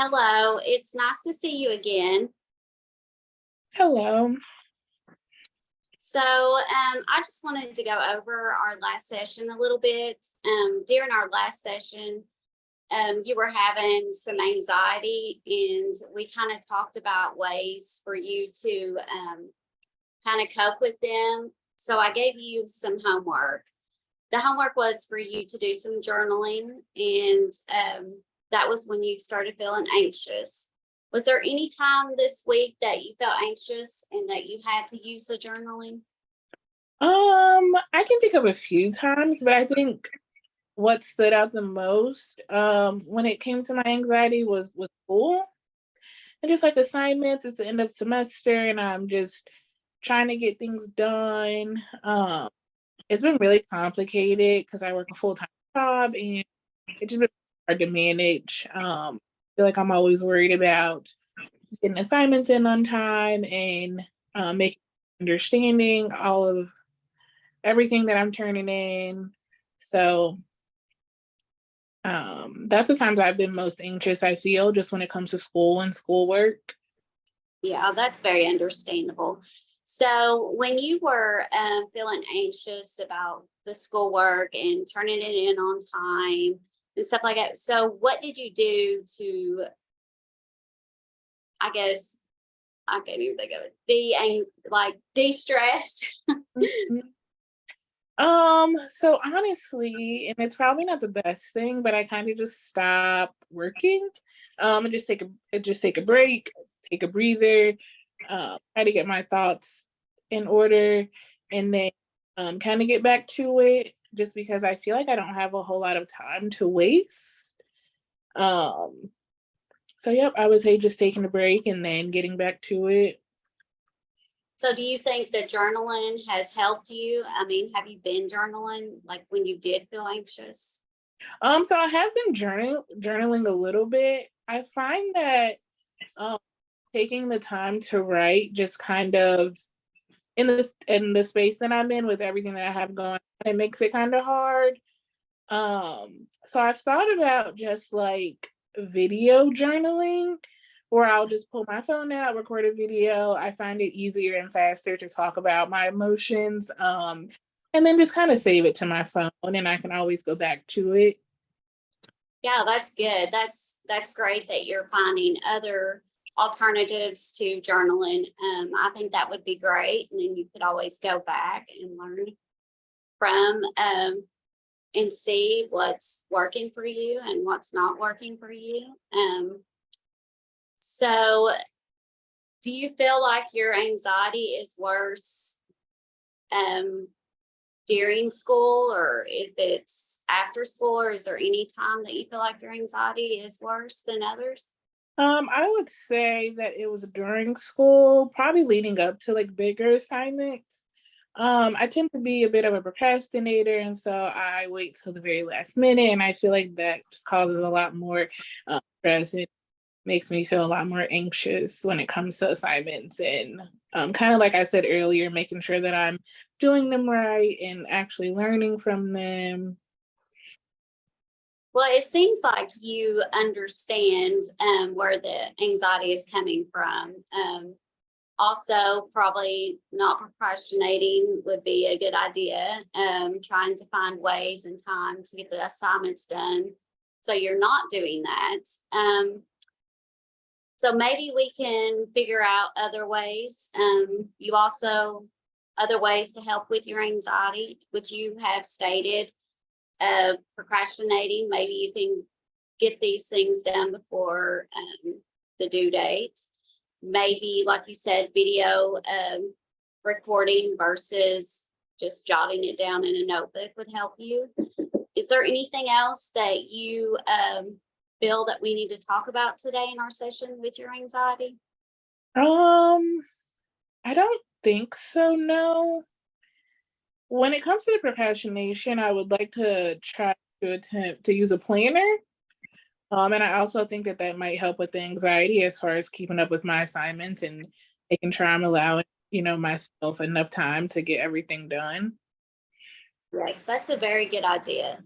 Hello, it's nice to see you again. Hello. I just wanted to go over our last session a little bit. During our last session, you were having some anxiety, and we kind of talked about ways for you to kind of cope with them. So I gave you some homework. The homework was for you to do some journaling, and that was when you started feeling anxious. Was there any time this week that you felt anxious and that you had to use the journaling? I can think of a few times, but I think what stood out the most, when it came to my anxiety was school and just like assignments. It's the end of semester and I'm just trying to get things done. It's been really complicated because I work a full-time job and it's just been hard to manage. I feel like I'm always worried about getting assignments in on time and making understanding all of everything that I'm turning in. So that's the times I've been most anxious, I feel, just when it comes to school and schoolwork. Yeah, that's very understandable. So, when you were feeling anxious about the schoolwork and turning it in on time and stuff like that, so what did you do to, I guess, I can't even think of it, de stress? Mhm. So honestly, and it's probably not the best thing, but I kind of just stop working. And just take a break, take a breather, try to get my thoughts in order, and then kind of get back to it. Just because I feel like I don't have a whole lot of time to waste. Um, so yep, I would say just taking a break and then getting back to it. So, do you think that journaling has helped you? I mean, have you been journaling like when you did feel anxious? So I have been journaling a little bit. I find that um taking the time to write just kind of in the space that I'm in with everything that I have going on, it makes it kind of hard. So I've thought about just like video journaling where I'll just pull my phone out, record a video. I find it easier and faster to talk about my emotions. And then just kind of save it to my phone and I can always go back to it. Yeah, that's good. That's great that you're finding other alternatives to journaling. I think that would be great, and then you could always go back and learn from and see what's working for you and what's not working for you. So, do you feel like your anxiety is worse um, during school, or if it's after school, or is there any time that you feel like your anxiety is worse than others? I would say that it was during school, probably leading up to like bigger assignments. I tend to be a bit of a procrastinator, and so I wait till the very last minute, and I feel like that just causes a lot more stress. It makes me feel a lot more anxious when it comes to assignments, and kind of like I said earlier, making sure that I'm doing them right and actually learning from them. Well, it seems like you understand where the anxiety is coming from. Also, probably not procrastinating would be a good idea. Trying to find ways and time to get the assignments done so you're not doing that. So maybe we can figure out other ways. You also, other ways to help with your anxiety, which you have stated, procrastinating. Maybe you can get these things done before the due date. Maybe, like you said, video recording versus just jotting it down in a notebook would help you. Is there anything else that you feel that we need to talk about today in our session with your anxiety? Um, I don't think so. No. When it comes to the procrastination, I would like to try to attempt to use a planner. And I also think that that might help with the anxiety as far as keeping up with my assignments and making sure I'm allowing, myself enough time to get everything done. Yes, that's a very good idea.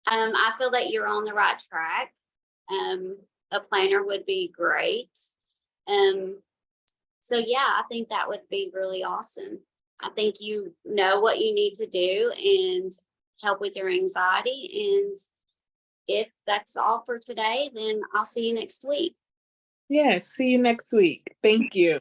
I feel that you're on the right track. Um, a planner would be great. So yeah, I think that would be really awesome. I think you know what you need to do and help with your anxiety. And if that's all for today, then I'll see you next week. Yes, see you next week. Thank you.